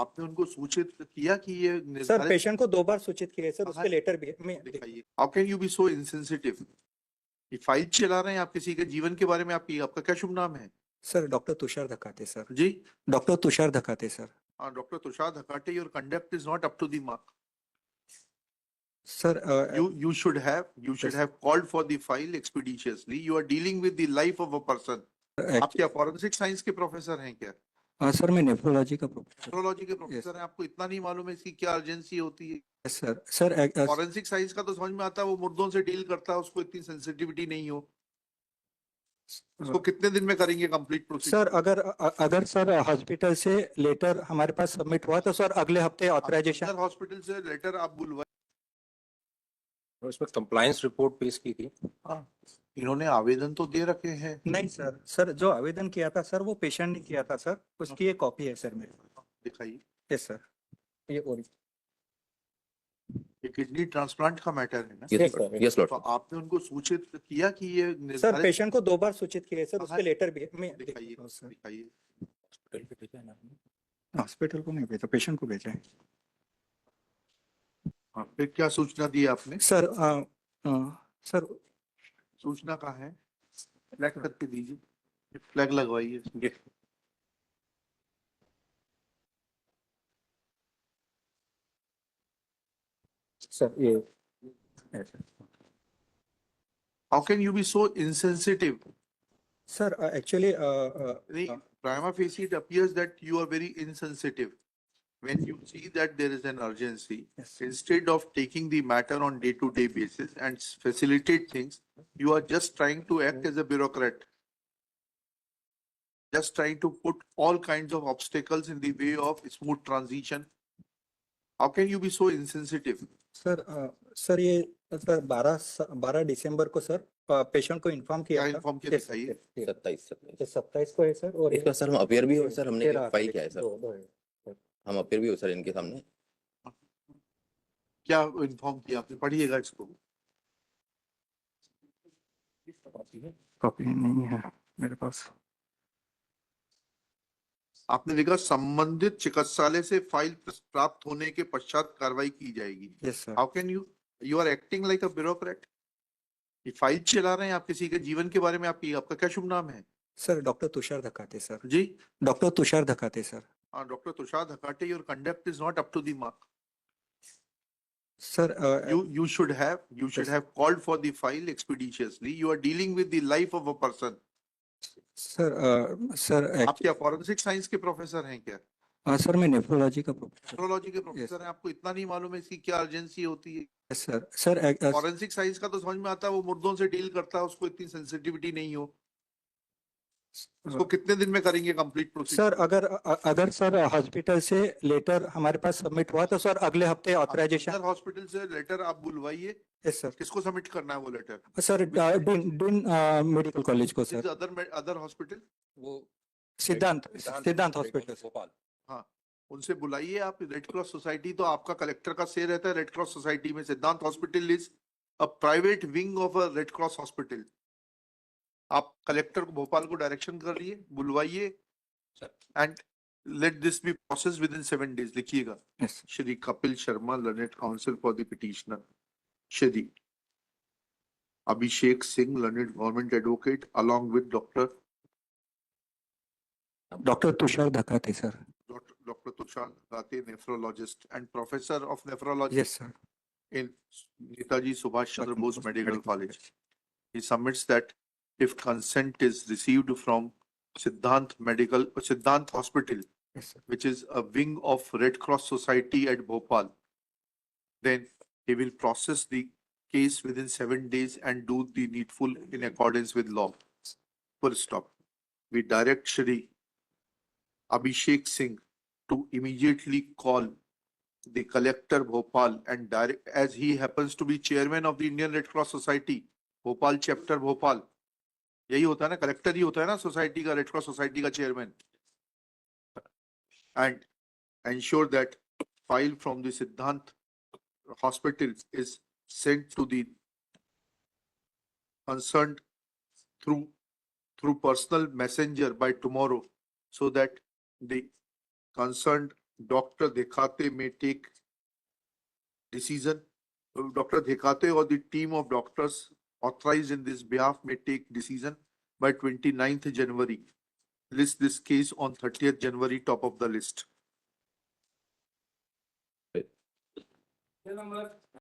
आपने उनको सूचित किया कि ये सर निर्धारित पेशेंट को 2 बार सूचित किया है सर, कहाँ उसके लेटर भी है। दिखाइए। How can you be so insensitive? ये फाइल चला रहे हैं आप, किसी के जीवन के बारे में। आपका क्या शुभ नाम है? Sir doctor Tushar Dhakate sir. जी, डॉक्टर तुषार धकाते सर। हाँ, doctor Tushar Dhakate, your conduct is not up to the mark. Sir You should have called for the file expeditiously. You are dealing with the life of a person. आप क्या forensic science के professor हैं क्या? Sir मैं nephrology का professor. Nephrology के professor हैं, आपको इतना नहीं मालूम है इसकी क्या अर्जेंसी होती है? सर फॉरेंसिक साइंस का तो समझ में आता है, वो मुर्दों से डील करता है, उसको इतनी सेंसिटिविटी नहीं हो। उसको कितने दिन में करेंगे कंप्लीट प्रोसीजर? सर अगर सर हॉस्पिटल से लेटर हमारे पास सबमिट हुआ तो सर अगले हफ्ते ऑथराइजेशन। हॉस्पिटल से लेटर आप बुलवाए, उसमें कंप्लायंस रिपोर्ट पेश की थी। हाँ, इन्होंने आवेदन तो दे रखे हैं। नहीं सर जो आवेदन किया था सर वो पेशेंट ने किया था सर, उसकी एक कॉपी है सर मेरे पास। दिखाइए। यस सर, ये ओरिजिनल। ये किडनी ट्रांसप्लांट का मैटर है ना? Yes Lord. तो आपने उनको सूचित किया कि ये सर निर्धारित पेशेंट को 2 बार सूचित किया है सर, कहाँ उसके लेटर भी है। दिखाइए। सर दिखाइए। हॉस्पिटल पे भेजा है ना आपने? हॉस्पिटल को नहीं भेजा, पेशेंट को भेजा है। हाँ, फिर क्या सूचना दी आपने? सर सर सूचना कहाँ है? फ्लैग करके दीजिए, फ्लैग लगवाइए। सर ये how can you be so insensitive? Sir actually Prima facie it appears that you are very insensitive. When you see that there is an urgency, Yes. instead of taking the matter on day-to-day basis and facilitate things, you are just trying to act as a bureaucrat. Just trying to put all kinds of obstacles in the way of smooth transition. How can you be so insensitive? Sir ये sir 12 दिसंबर को sir patient को inform किया क्या था। Inform किया? दिखाइए। 27 को है सर। और इसका सर हम अपियर भी हो सर, हमने 13 फाइल किया है सर। हम अपियर भी हो सर इनके सामने। क्या इन्फॉर्म किया आपने? पढ़िएगा इसको। कॉपी नहीं है मेरे पास। आपने लिखा संबंधित चिकित्सालय से फाइल प्राप्त होने के पश्चात कार्रवाई की जाएगी। Yes sir. How can you are acting like a bureaucrat? ये फाइल चला रहे हैं आप, किसी के जीवन के बारे में। आपका क्या शुभ नाम है? Sir doctor Tushar Dhakate sir. जी, डॉक्टर तुषार धकाते सर। हाँ, doctor Tushar Dhakate, your conduct is not up to the mark. Sir You should have called for the file expeditiously. You are dealing with the life of a person. Sir आप क्या forensic science के professor हैं क्या? Sir मैं nephrology का professor. Nephrology के professor हैं, आपको इतना नहीं मालूम है इसकी क्या अर्जेंसी होती है? सर फॉरेंसिक साइंस का तो समझ में आता है, वो मुर्दों से डील करता है, उसको इतनी सेंसिटिविटी नहीं हो। उसको कितने दिन में करेंगे कंप्लीट प्रोसीजर? सर अगर सर हॉस्पिटल से लेटर हमारे पास सबमिट हुआ तो सर अगले हफ्ते ऑथराइजेशन। हॉस्पिटल से लेटर आप बुलवाइए। Yes sir. किसको सबमिट करना है वो letter? Sir dean medical college को सर। Other hospital? वो सिद्धांत हॉस्पिटल भोपाल। हाँ, उनसे बुलाइए आप। रेड क्रॉस सोसाइटी तो आपका कलेक्टर का से रहता है। रेड क्रॉस सोसाइटी में Siddhant hospital is a private wing of a red cross hospital. आप कलेक्टर को भोपाल को डायरेक्शन करिए, बुलवाइए and let this be process within 7 days. लिखिएगा। Shri Kapil Sharma, learned counsel for the petitioner. Shri Abhishek Singh, learned government advocate, along with doctor Tushar Dhakate sir. Dr. Tushar Dhakate, nephrologist and professor of nephrology. Yes sir. In Netaji Subhash Chandra Bose Medical College. He submits that if consent is received from Siddhant Hospital, Yes sir. which is a wing of Red Cross Society at Bhopal, then he will process the case within 7 days and do the needful in accordance with law. Full stop. We direct Shri Abhishek Singh to immediately call the collector Bhopal and direct, as he happens to be chairman of the Indian Red Cross Society, Bhopal chapter Bhopal. यही होता है ना, collector ही होता है ना society का, red cross society का chairman. And ensure that file from the Siddhant hospital is sent to the concerned through personal messenger by tomorrow, so that the concerned Dr. Dekhate may take decision. Dr. Dekhate or the team of doctors authorized in this behalf may take decision by 29th January. List this case on 30th January, top of the list.